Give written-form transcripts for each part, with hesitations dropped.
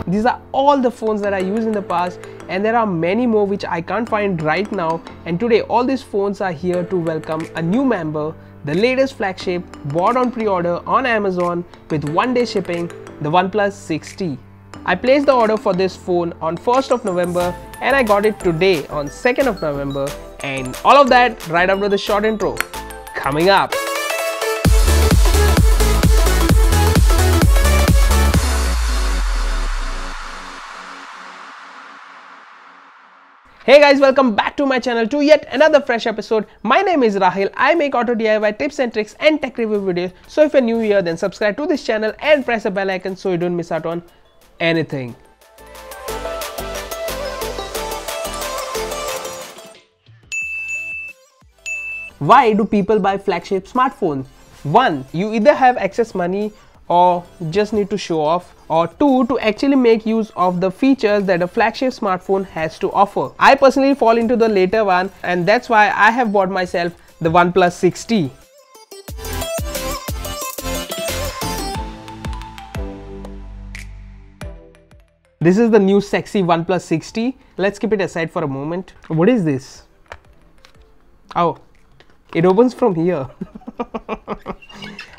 These are all the phones that I used in the past, and there are many more which I can't find right now, and today all these phones are here to welcome a new member, the latest flagship bought on pre-order on Amazon with 1-day shipping, the OnePlus 6T. I placed the order for this phone on 1st of November and I got it today on 2nd of November, and all of that right after the short intro. Coming up. Hey guys, welcome back to my channel to yet another fresh episode. My name is Rahil. I make auto DIY tips and tricks and tech review videos. So if you're new here, then subscribe to this channel and press the bell icon so you don't miss out on anything. Why do people buy flagship smartphones? 1. You either have excess money or just need to show off, or 2. To actually make use of the features that a flagship smartphone has to offer. I personally fall into the later one, and that's why I have bought myself the OnePlus 6T. This is the new sexy OnePlus 6T. Let's keep it aside for a moment. What is this? Oh, it opens from here.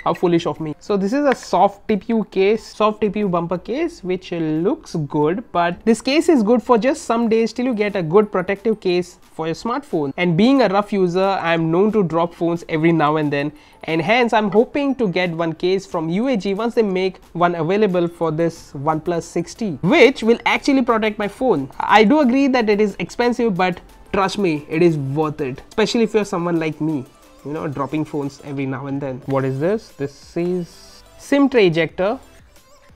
How foolish of me. So this is a soft TPU case, soft TPU bumper case, which looks good, but this case is good for just some days till you get a good protective case for your smartphone. And being a rough user, I am known to drop phones every now and then, and hence I'm hoping to get one case from UAG once they make one available for this OnePlus 6T, which will actually protect my phone. I do agree that it is expensive, but trust me, it is worth it, especially if you're someone like me, you know, dropping phones every now and then. What is this? This is SIM tray ejector,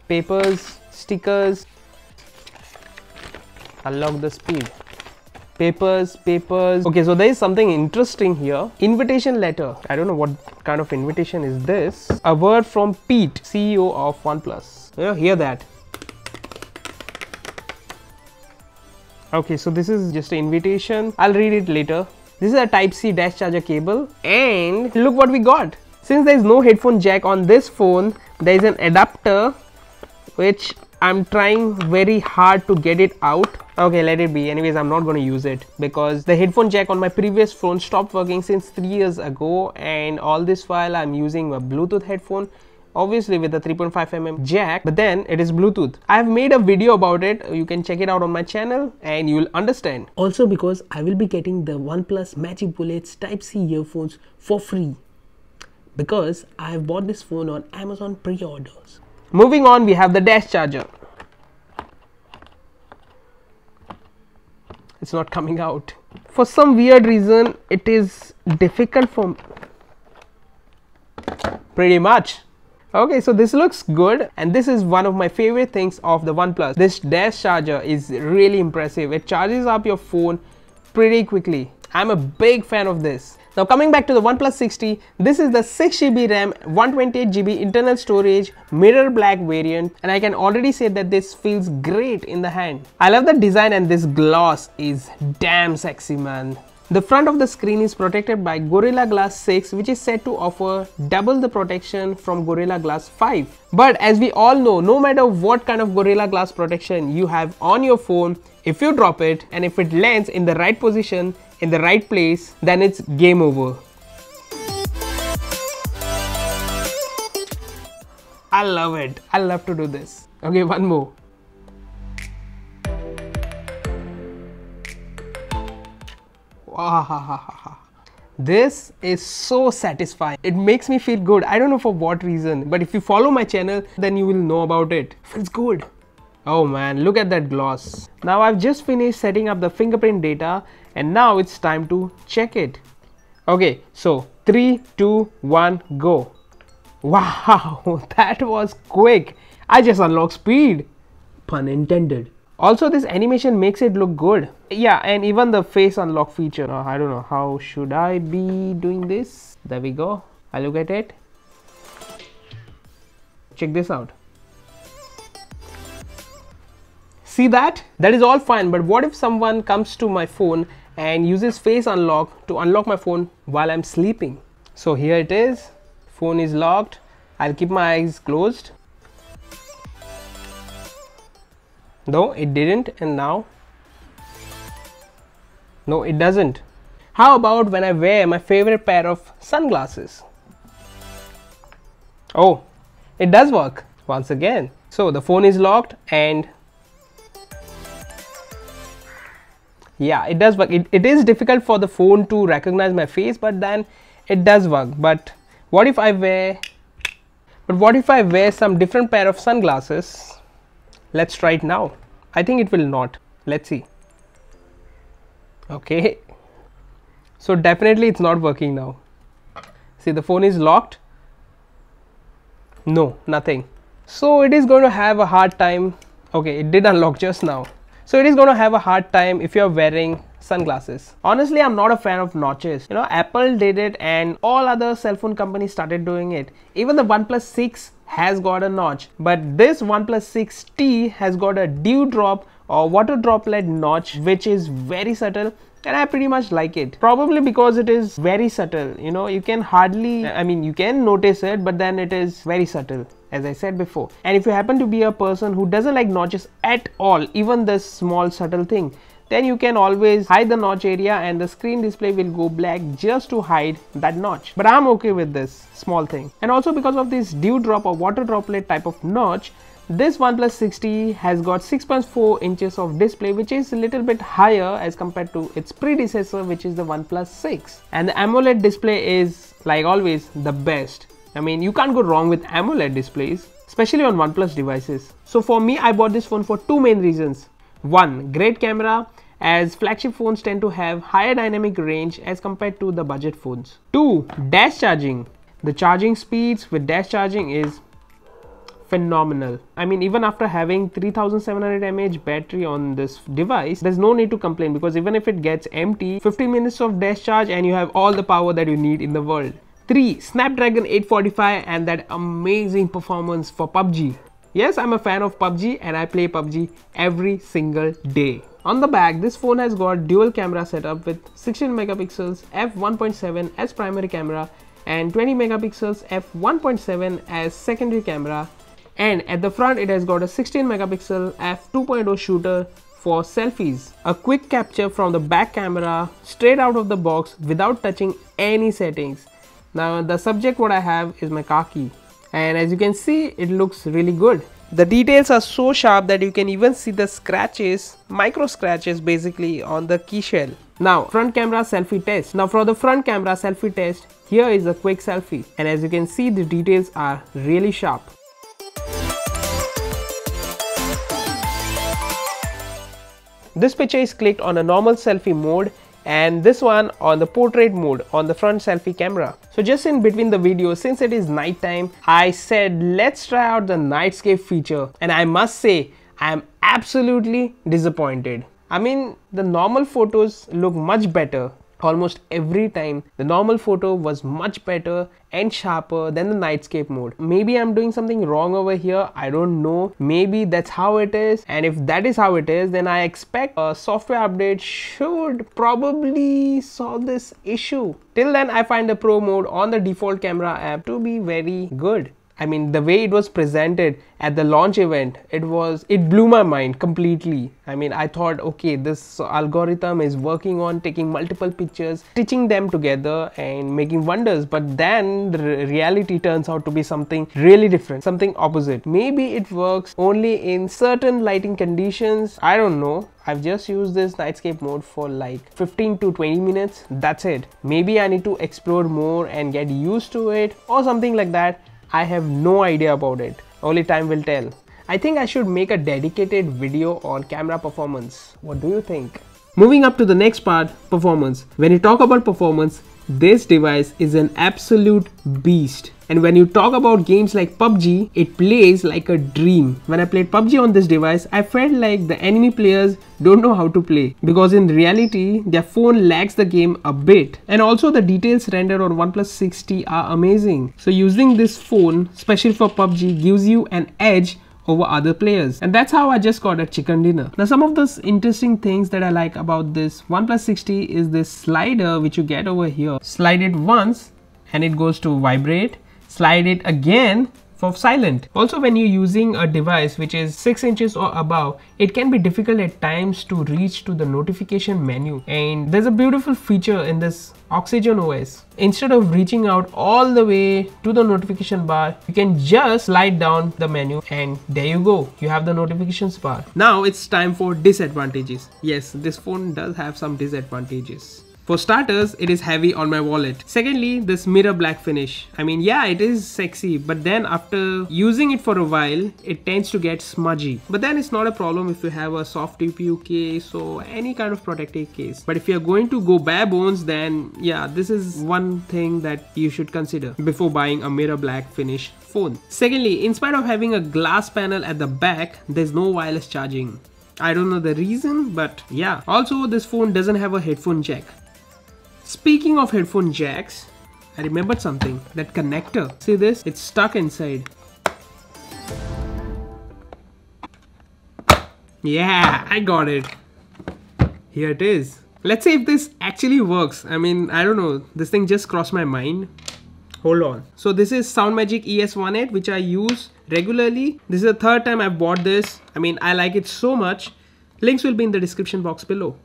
papers, stickers, unlock the speed, papers. Okay, so there is something interesting here. Invitation letter. I don't know what kind of invitation is this. A word from Pete, CEO of OnePlus. You know, hear that. Okay, so this is just an invitation. I'll read it later. This is a Type-C dash charger cable, and look what we got. Since there is no headphone jack on this phone, there is an adapter which I'm trying very hard to get it out. Okay, let it be. Anyways, I'm not going to use it because the headphone jack on my previous phone stopped working since 3 years ago, and all this while I'm using a Bluetooth headphone, obviously with a 3.5mm jack, but then it is Bluetooth. I have made a video about it. You can check it out on my channel and you will understand. Also because I will be getting the OnePlus Magic Bullets Type-C earphones for free because I have bought this phone on Amazon pre-orders. Moving on, we have the dash charger. It's not coming out. For some weird reason, it is difficult for pretty much. Okay, so this looks good, and this is one of my favorite things of the OnePlus. This dash charger is really impressive. It charges up your phone pretty quickly. I'm a big fan of this. Now coming back to the OnePlus 6T, this is the 6GB RAM, 128GB internal storage, mirror black variant, and I can already say that this feels great in the hand. I love the design, and this gloss is damn sexy, man. The front of the screen is protected by Gorilla Glass 6, which is said to offer double the protection from Gorilla Glass 5. But as we all know, no matter what kind of Gorilla Glass protection you have on your phone, if you drop it and if it lands in the right position, in the right place, then it's game over. I love it. I love to do this. Okay, one more. This is so satisfying. It makes me feel good. I don't know for what reason, but if you follow my channel, then you will know about it. Feels good. Oh man, look at that gloss. Now I've just finished setting up the fingerprint data, and now it's time to check it. Okay, so 3, 2, 1, go. Wow, that was quick. I just unlocked speed. Pun intended. Also, this animation makes it look good. Yeah, and even the face unlock feature. I don't know, how should I be doing this? There we go. I look at it. Check this out. See that? That is all fine, but what if someone comes to my phone and uses face unlock to unlock my phone while I'm sleeping? So here it is. Phone is locked. I'll keep my eyes closed. No, it didn't. And now? No, it doesn't. How about when I wear my favorite pair of sunglasses? Oh, it does work once again. So the phone is locked and yeah, it does work. It is difficult for the phone to recognize my face, but then it does work. But what if I wear some different pair of sunglasses? Let's try it now. I think it will not. Let's see. Okay. So definitely it's not working now. See, the phone is locked. No, nothing. So it is going to have a hard time. Okay, it did unlock just now. So it is going to have a hard time if you are wearing sunglasses. Honestly, I'm not a fan of notches. You know, Apple did it and all other cell phone companies started doing it. Even the OnePlus 6 has got a notch, but this OnePlus 6T has got a dewdrop or water droplet notch, which is very subtle. And I pretty much like it, probably because it is very subtle. You know, you can hardly, I mean, you can notice it, but then it is very subtle, as I said before. And if you happen to be a person who doesn't like notches at all, even this small subtle thing, then you can always hide the notch area and the screen display will go black just to hide that notch. But I'm okay with this small thing. And also because of this dewdrop or water droplet type of notch, this OnePlus 6T has got 6.4 inches of display, which is a little bit higher as compared to its predecessor, which is the OnePlus 6. And the AMOLED display is, like always, the best. I mean, you can't go wrong with AMOLED displays, especially on OnePlus devices. So for me, I bought this phone for two main reasons. One, great camera, as flagship phones tend to have higher dynamic range as compared to the budget phones. Two, dash charging. The charging speeds with dash charging is phenomenal. I mean, even after having 3700 mAh battery on this device, there's no need to complain, because even if it gets empty, 15 minutes of dash charge and you have all the power that you need in the world. 3. Snapdragon 845 and that amazing performance for PUBG. Yes, I'm a fan of PUBG and I play PUBG every single day. On the back, this phone has got dual camera setup with 16 megapixels f1.7 as primary camera and 20 megapixels f1.7 as secondary camera. And at the front, it has got a 16 megapixel f2.0 shooter for selfies. A quick capture from the back camera straight out of the box without touching any settings. Now the subject what I have is my car key, and as you can see, it looks really good. The details are so sharp that you can even see the scratches, micro scratches basically on the key shell. Now front camera selfie test. Now for the front camera selfie test, here is a quick selfie, and as you can see, the details are really sharp. This picture is clicked on a normal selfie mode and this one on the portrait mode on the front selfie camera. So just in between the video, since it is night time, I said let's try out the nightscape feature, and I must say I am absolutely disappointed. I mean, the normal photos look much better. Almost every time the normal photo was much better and sharper than the nightscape mode. Maybe I'm doing something wrong over here, I don't know. Maybe that's how it is, and if that is how it is, then I expect a software update should probably solve this issue. Till then, I find the pro mode on the default camera app to be very good. I mean, the way it was presented at the launch event, it blew my mind completely. I mean, I thought, okay, this algorithm is working on taking multiple pictures, stitching them together and making wonders. But then the reality turns out to be something really different, something opposite. Maybe it works only in certain lighting conditions. I don't know. I've just used this nightscape mode for like 15 to 20 minutes. That's it. Maybe I need to explore more and get used to it or something like that. I have no idea about it. Only time will tell. I think I should make a dedicated video on camera performance. What do you think? Moving up to the next part, performance. When you talk about performance, this device is an absolute beast. And when you talk about games like PUBG, it plays like a dream. When I played PUBG on this device, I felt like the enemy players don't know how to play, because in reality, their phone lags the game a bit. And also the details rendered on OnePlus 6T are amazing. So using this phone, especially for PUBG, gives you an edge over other players, and that's how I just got a chicken dinner. Now some of those interesting things that I like about this OnePlus 6T is this slider which you get over here. Slide it once and it goes to vibrate. slide it again for silent. Also, when you're using a device which is 6 inches or above, it can be difficult at times to reach to the notification menu, and there's a beautiful feature in this Oxygen OS. Instead of reaching out all the way to the notification bar, you can just slide down the menu and there you go, you have the notifications bar. Now it's time for disadvantages. Yes, this phone does have some disadvantages. For starters, it is heavy on my wallet. Secondly, this mirror black finish. I mean, yeah, it is sexy, but then after using it for a while, it tends to get smudgy. But then it's not a problem if you have a soft TPU case or any kind of protective case. But if you're going to go bare bones, then yeah, this is one thing that you should consider before buying a mirror black finish phone. Secondly, in spite of having a glass panel at the back, there's no wireless charging. I don't know the reason, but yeah. Also, this phone doesn't have a headphone jack. Speaking of headphone jacks, I remembered something. That connector. See this? It's stuck inside. Yeah, I got it. Here it is. Let's see if this actually works. I mean, I don't know. This thing just crossed my mind. Hold on. So this is SoundMagic ES18, which I use regularly. This is the third time I've bought this. I mean, I like it so much. Links will be in the description box below.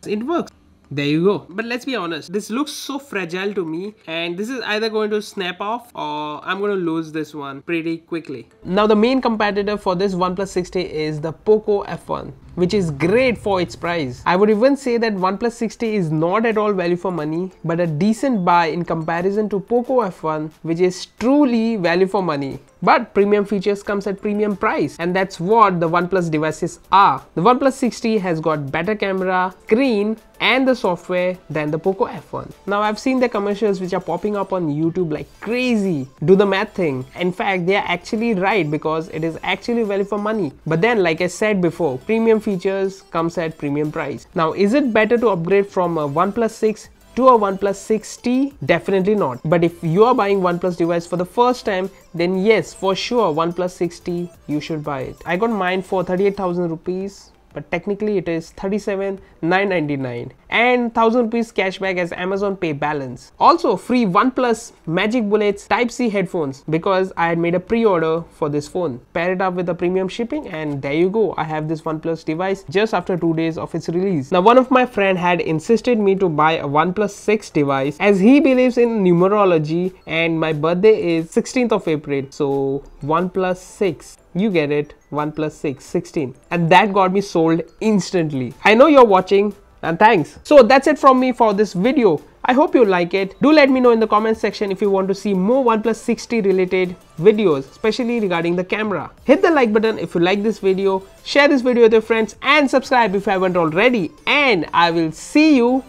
It works. There you go. But let's be honest, this looks so fragile to me, and this is either going to snap off or I'm going to lose this one pretty quickly. Now the main competitor for this OnePlus 60 is the Poco F1, which is great for its price. I would even say that OnePlus 60 is not at all value for money, but a decent buy in comparison to Poco F1, which is truly value for money. But premium features comes at premium price, and that's what the OnePlus devices are. The OnePlus 60 has got better camera, screen and the software than the Poco F1. Now I've seen the commercials which are popping up on YouTube like crazy. Do the math thing. In fact, they are actually right because it is actually value for money. But then, like I said before, premium features comes at premium price. Now, is it better to upgrade from a OnePlus 6 to a OnePlus 6T? Definitely not. But if you are buying OnePlus device for the first time, then yes, for sure OnePlus 6T, you should buy it. I got mine for 38,000 rupees. But technically it is 37,999 and 1,000 rupees cashback as Amazon Pay balance. Also free OnePlus Magic Bullets Type-C headphones because I had made a pre-order for this phone. Pair it up with the premium shipping and there you go. I have this OnePlus device just after 2 days of its release. Now one of my friend had insisted me to buy a OnePlus 6 device as he believes in numerology and my birthday is 16th of April. So OnePlus 6. You get it, OnePlus 6, 16. And that got me sold instantly. I know you're watching and thanks. So that's it from me for this video. I hope you like it. Do let me know in the comment section if you want to see more OnePlus 60 related videos, especially regarding the camera. Hit the like button if you like this video, share this video with your friends and subscribe if you haven't already. And I will see you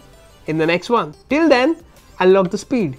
in the next one. Till then, unlock the speed.